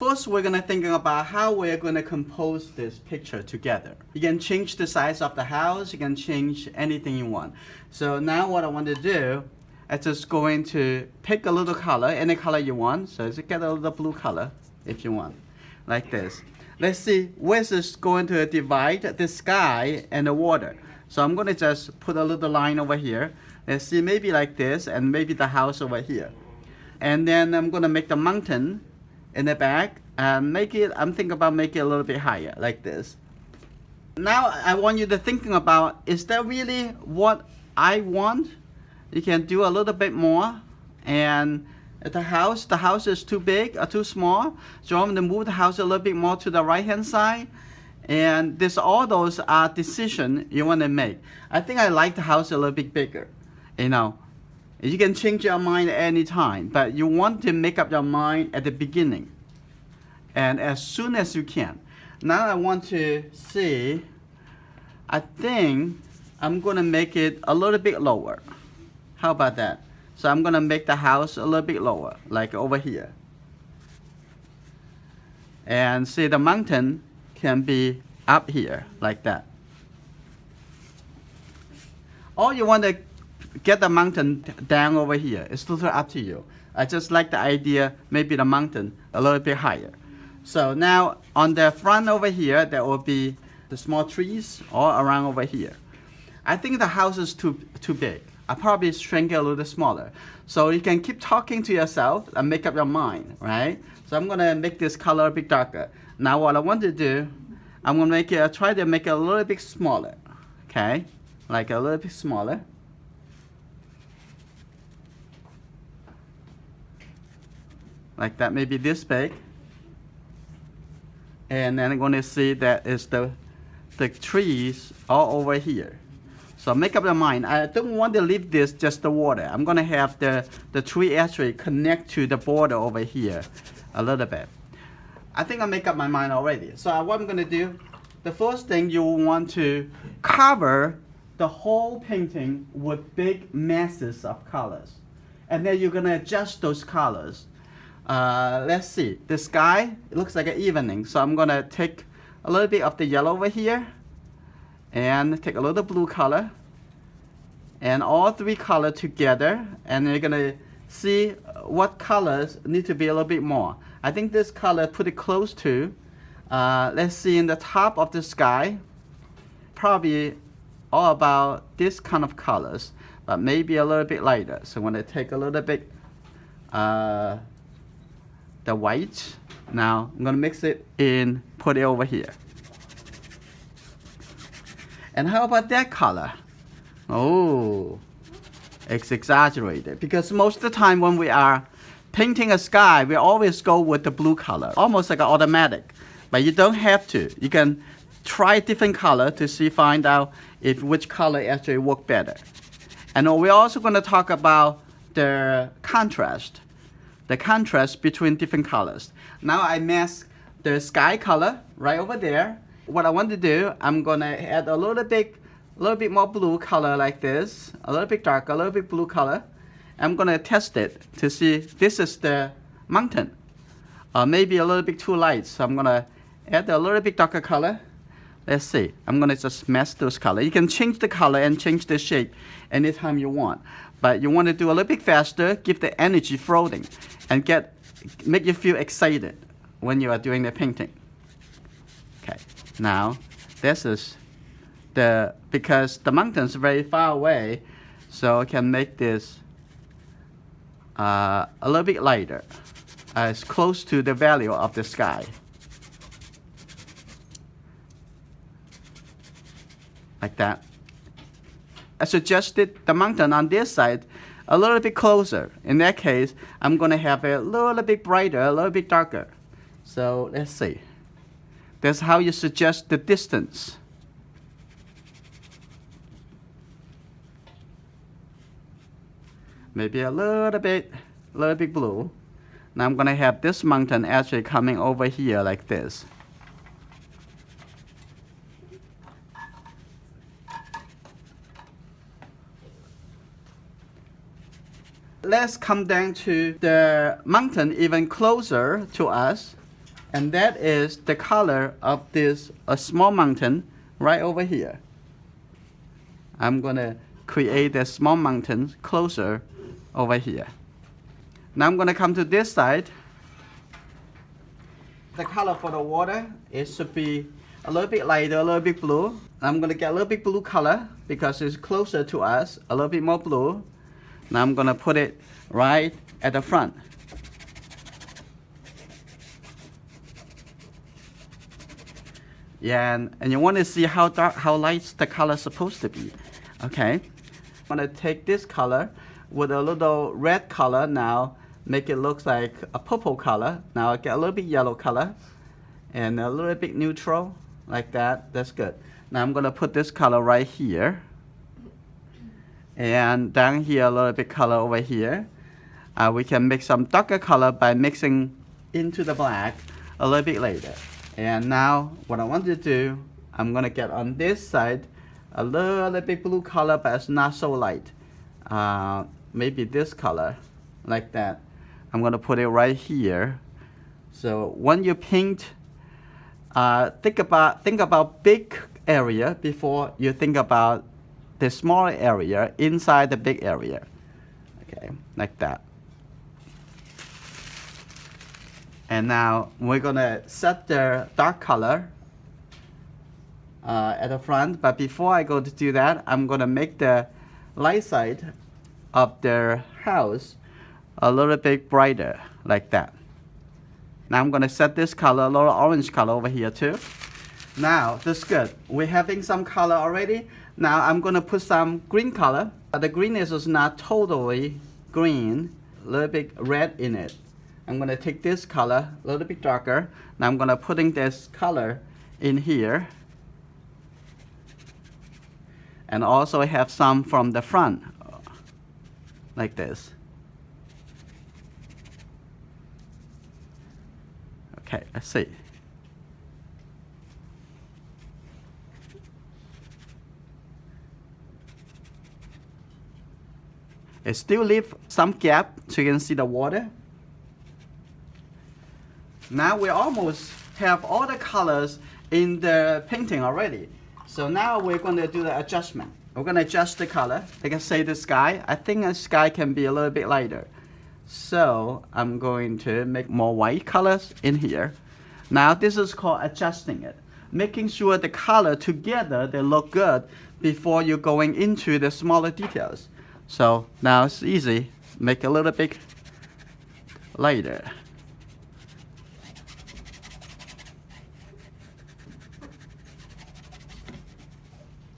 First, we're going to think about how we're going to compose this picture together. You can change the size of the house. You can change anything you want. So now what I want to do, I'm just going to pick a little color, any color you want. So just get a little blue color if you want, like this. Let's see where this going to divide the sky and the water. So I'm going to just put a little line over here. Let's see, maybe like this, and maybe the house over here. And then I'm going to make the mountain in the back and I'm thinking about making it a little bit higher, like this. Now I want you to thinking about, is that really what I want? You can do a little bit more. And the house is too big or too small, so I'm going to move the house a little bit more to the right hand side. And all those are decisions you want to make. I think I like the house a little bit bigger. You can change your mind at any time, but you want to make up your mind at the beginning and as soon as you can. Now I want to see, I think I'm going to make it a little bit lower. How about that? So I'm going to make the house a little bit lower, like over here. And see, the mountain can be up here, like that. Or you want to get the mountain down over here. It's totally up to you. I just like the idea, maybe the mountain a little bit higher. So now on the front over here, there will be the small trees all around over here. I think the house is too big. I'll probably shrink it a little smaller. So you can keep talking to yourself and make up your mind, right? So I'm going to make this color a bit darker. Now what I want to do, I'm going to try to make it a little bit smaller. Okay? Like a little bit smaller. Like that, maybe this big. And then I'm going to see that is the trees all over here. So make up your mind. I don't want to leave this just the water. I'm going to have the tree actually connect to the border over here a little bit. I think I make up my mind already. So what I'm going to do, the first thing you want to cover the whole painting with big masses of colors. And then you're going to adjust those colors. Let's see, the sky, it looks like an evening, so I'm gonna take a little bit of the yellow over here and take a little blue color and all three colors together, and you're gonna see what colors need to be a little bit more. I think this color pretty close to, let's see, in the top of the sky, probably all about this kind of colors, but maybe a little bit lighter. So I'm gonna take a little bit the white. Now I'm gonna mix it in, put it over here. And how about that color? Oh, it's exaggerated, because most of the time when we are painting a sky, we always go with the blue color, almost like an automatic. But you don't have to. You can try different color to find out which color actually work better. And we're also going to talk about the contrast. The contrast between different colors. Now I mask the sky color right over there. What I want to do, I'm gonna add a little bit more blue color like this, a little bit darker, a little bit blue color. I'm gonna test it to see this is the mountain. Maybe a little bit too light, so I'm gonna add a little bit darker color. Let's see. I'm gonna just mask those colors. You can change the color and change the shape anytime you want. But you want to do a little bit faster, give the energy floating, and make you feel excited when you are doing the painting. Okay, now this is because the mountain's very far away, so I can make this a little bit lighter, as close to the value of the sky. Like that. I suggested the mountain on this side a little bit closer. In that case, I'm going to have it a little bit brighter, a little bit darker. So let's see. That's how you suggest the distance. Maybe a little bit blue. Now I'm going to have this mountain actually coming over here like this. Let's come down to the mountain even closer to us. And that is the color of this small mountain right over here. I'm gonna create a small mountain closer over here. Now I'm gonna come to this side. The color for the water, it should be a little bit lighter, a little bit blue. I'm gonna get a little bit blue color because it's closer to us, a little bit more blue. Now I'm gonna put it right at the front. Yeah, and you want to see how dark, how light the color is supposed to be. Okay, I'm gonna take this color with a little red color now, make it look like a purple color. Now I get a little bit yellow color and a little bit neutral like that. That's good. Now I'm gonna put this color right here, and down here a little bit color over here. We can make some darker color by mixing into the black a little bit later. And now what I want to do, I'm gonna get on this side a little bit blue color, but it's not so light. Maybe this color, like that. I'm gonna put it right here. So when you paint, think about big area before you think about the small area inside the big area. Okay, like that. And now we're gonna set the dark color at the front, but before I go to do that, I'm gonna make the light side of the house a little bit brighter, like that. Now I'm gonna set this color, a little orange color over here too. Now that's good. We're having some color already. Now I'm gonna put some green color, but the greenness is not totally green, a little bit red in it. I'm going to take this color, a little bit darker. Now I'm going to putting this color in here. And also have some from the front, like this. Okay, let's see. It still leave some gap so you can see the water. Now we almost have all the colors in the painting already. So now we're going to do the adjustment. We're going to adjust the color. Like I say, the sky. I think the sky can be a little bit lighter. So I'm going to make more white colors in here. Now this is called adjusting it. Making sure the color together, they look good before you're going into the smaller details. So now it's easy. Make a little bit lighter.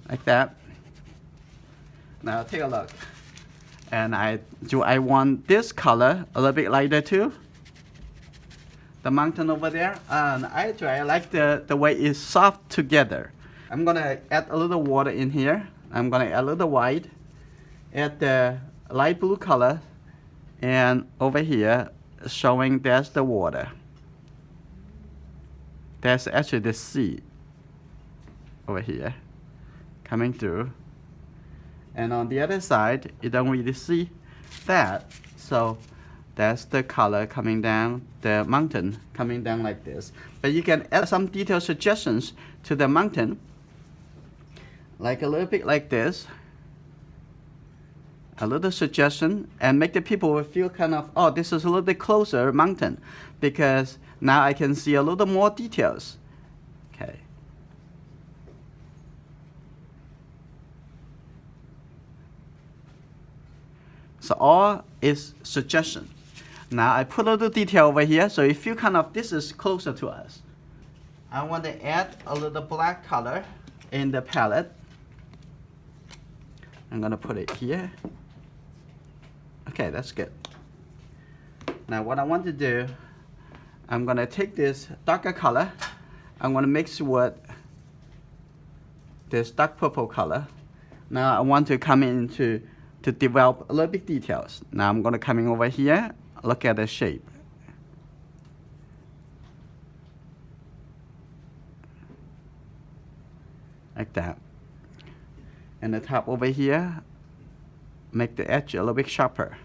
Like that. Now take a look. And I want this color a little bit lighter too. The mountain over there. And I like the way it's soft together. I'm gonna add a little water in here. I'm gonna add a little white. Add the light blue color. And over here, showing that's the water. That's actually the sea over here, coming through. And on the other side, you don't really see that. So that's the color coming down, the mountain coming down like this. But you can add some detailed suggestions to the mountain, like a little bit like this. A little suggestion, and make the people feel kind of, oh, this is a little bit closer mountain, because now I can see a little more details. Okay. So all is suggestion. Now I put a little detail over here, so you feel kind of this is closer to us. I want to add a little black color in the palette. I'm gonna put it here. Okay, that's good. Now what I want to do, I'm gonna take this darker color. I'm gonna mix with this dark purple color. Now I want to come in to develop a little bit details. Now I'm gonna come in over here, look at the shape. Like that. And the top over here, make the edge a little bit sharper.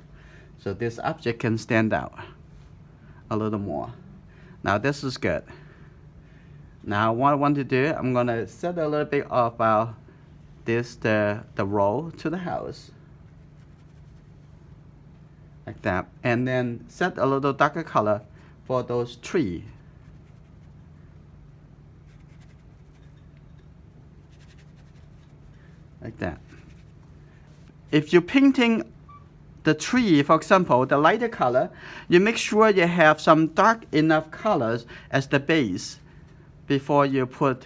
So this object can stand out a little more. Now this is good. Now what I want to do, I'm gonna set a little bit of the roll to the house. Like that. And then set a little darker color for those trees. Like that. If you're painting the tree, for example, the lighter color, you make sure you have some dark enough colors as the base before you put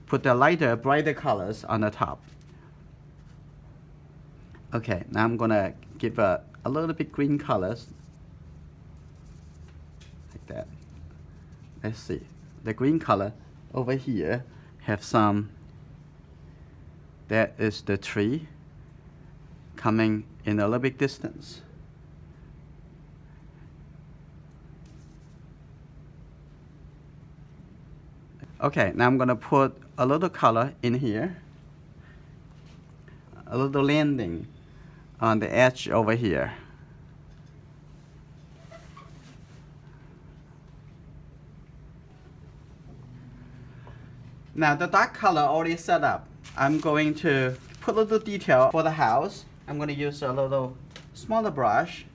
the lighter, brighter colors on the top. Okay, now I'm gonna give a little bit green colors. Like that. Let's see. The green color over here have some, that is the tree coming in a little bit distance. Okay, now I'm gonna put a little color in here, a little landing on the edge over here. Now the dark color already set up. I'm going to put a little detail for the house. I'm going to use a little smaller brush.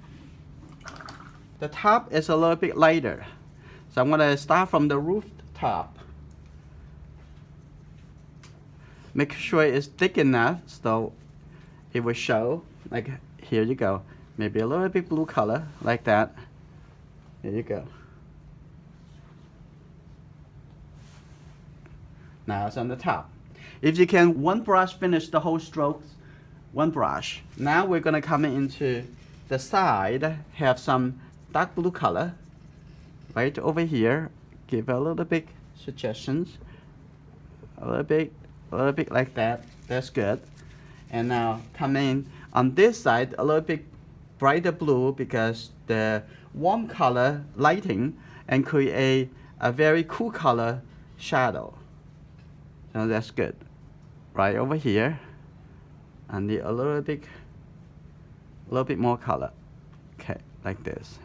The top is a little bit lighter. So I'm going to start from the rooftop. Make sure it's thick enough so it will show. Like here you go. Maybe a little bit blue color like that. There you go. Now it's on the top. If you can, one brush finish the whole strokes, one brush. Now we're gonna come into the side, have some dark blue color right over here. Give a little bit suggestions, a little bit like that. That's good. And now come in on this side a little bit brighter blue because the warm color lighting and create a very cool color shadow. So that's good. Right over here, I need a little bit more color. Okay, like this.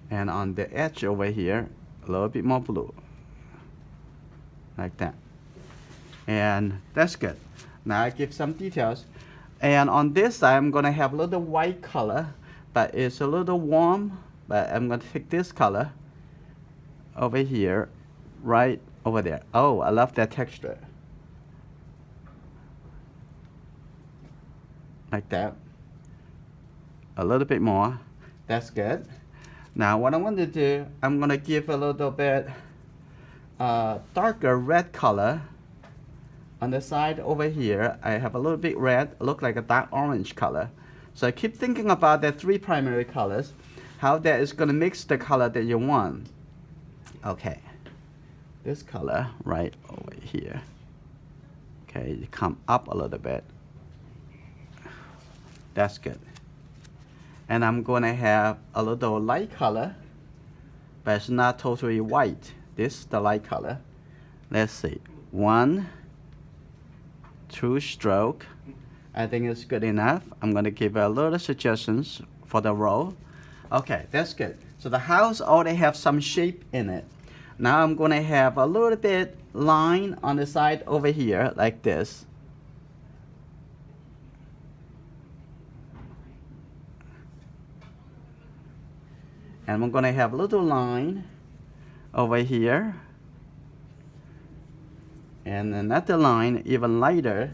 And on the edge over here, a little bit more blue. Like that. And that's good. Now I give some details. And on this side, I'm gonna have a little white color, but it's a little warm. But I'm gonna take this color over here, right over there. Oh, I love that texture. Like that. A little bit more. That's good. Now what I want to do, I'm gonna give a little bit darker red color on the side over here. I have a little bit red, look like a dark orange color. So I keep thinking about the three primary colors, how that is gonna mix the color that you want. Okay, this color right over here. Okay, you come up a little bit. That's good. And I'm gonna have a little light color, but it's not totally white. This is the light color. Let's see, 1, 2 stroke. I think it's good enough. I'm gonna give a little suggestions for the roll. Okay, that's good. So the house already have some shape in it. Now I'm gonna have a little bit line on the side over here like this. And I'm gonna have a little line over here. And another line even lighter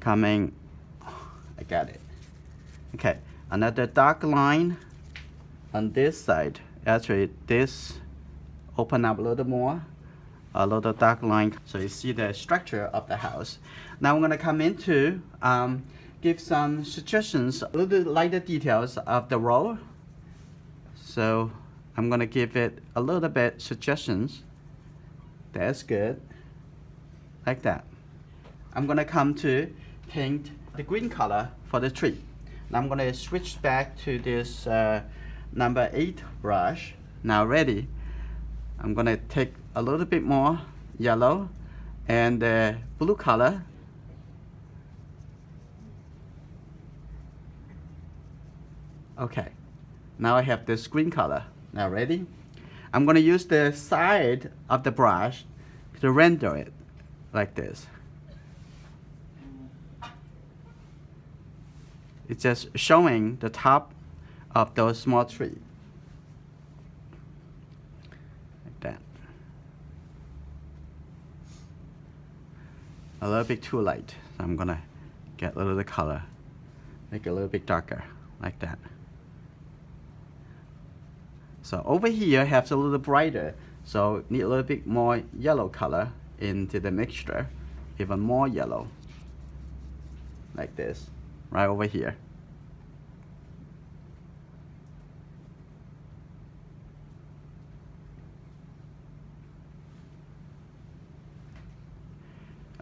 coming. I got it. Okay, another dark line on this side. Actually, this open up a little more, a little dark line, so you see the structure of the house. Now I'm gonna come into give some suggestions, a little lighter details of the roll. So I'm gonna give it a little bit suggestions. That's good, like that. I'm gonna come to paint the green color for the tree. Now I'm gonna switch back to this number 8 brush. Now ready. I'm gonna take a little bit more yellow and the blue color. Okay, now I have this green color. Now ready? I'm going to use the side of the brush to render it like this. It's just showing the top of those small trees. Like that. A little bit too light, so I'm gonna get a little bit color, make it a little bit darker, like that. So over here I have a little brighter, so need a little bit more yellow color into the mixture, even more yellow, like this, right over here.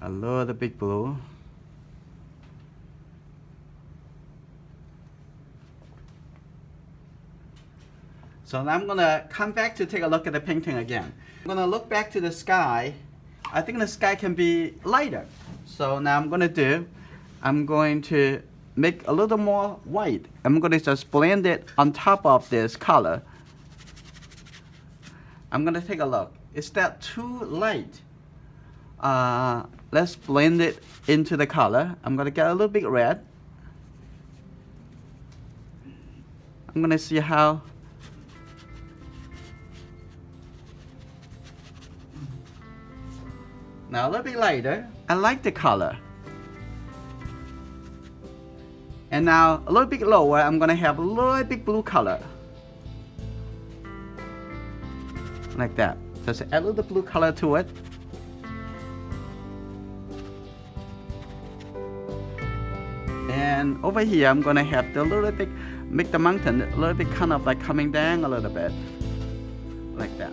A little bit blue. So now I'm gonna come back to take a look at the painting again. I'm gonna look back to the sky. I think the sky can be lighter. So now I'm going to make a little more white. I'm going to just blend it on top of this color. I'm going to take a look. Is that too light? Let's blend it into the color. I'm going to get a little bit red. I'm going to see how. Now a little bit lighter. I like the color. And now a little bit lower, I'm gonna have a little bit blue color. Like that. Just add a little blue color to it. And over here, I'm gonna have the little bit, make the mountain a little bit kind of like coming down a little bit. Like that.